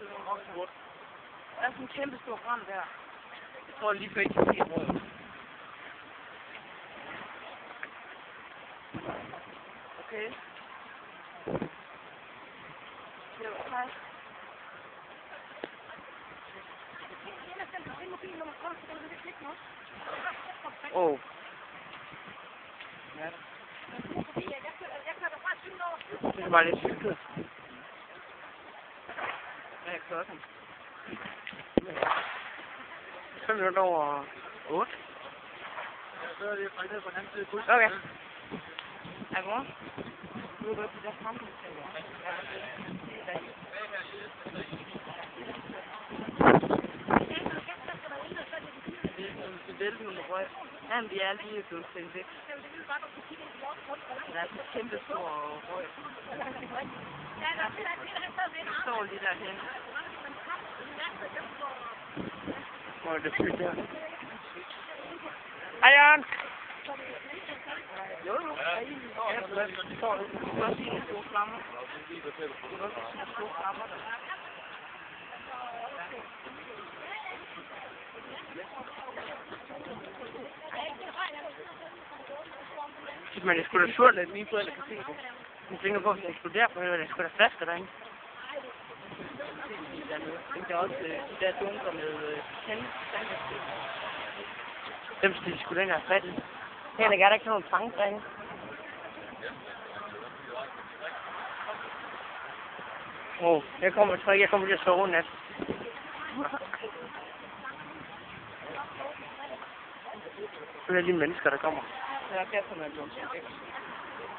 Der er sådan en kæmpe stor brand der. Jeg tror lige før I kan se rød. Okay. Hej. Åh. Ja. Det er bare lidt cyklet. Hvad er klokken? 5 minutter over 8. Okay. Er god? Nu er det de der samfundssager. Det er nogle røg. Jamen, de er lige blevet sendt væk. Der er sådan en kæmpe stor røg. Det står lige derhen. Hvor er det fyldt der? Hej, Jørgen! Jo, jo. Det står der. Du kan også se en stor flammer. Du kan også se en stor flammer der. Men det skulle da surt, at mine forældre kan se det. Jeg tænker på, at hvis det eksploderer på det, skulle da flasker derinde. Det er også de der dunker med tandhæfte. Dem skal de sgu da ikke have fat i. Henrik, er der ikke nogen fange derinde? Jeg kommer til at sove nat. Det er lige mennesker, der kommer. Ja, derfor er det jo.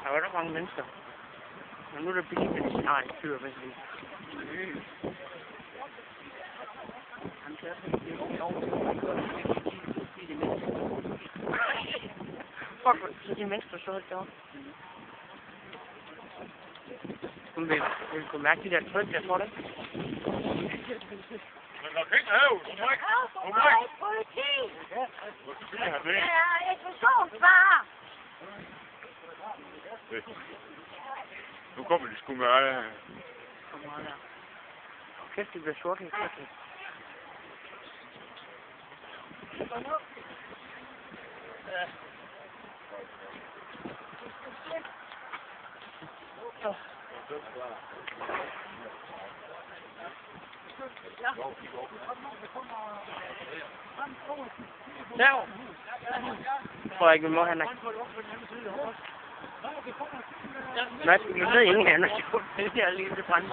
Der var der mange mennesker. Men nu er der billig medicin. Nej, det fyrer vist lige. Han kan fuck, så de mennesker så helt derovre. Hun vil kunne mærke de der tryk, jeg tror det. Men der kan ikke have, du må ikke. Politi! Ja, det er eksplosionsfare! Nu kommer de sgu med alle. Kæft, det bliver sort helt kæft. Der! Tror jeg ikke, vi må have nok. Nej, vi ved ingen af, når de får det her lige til brænde.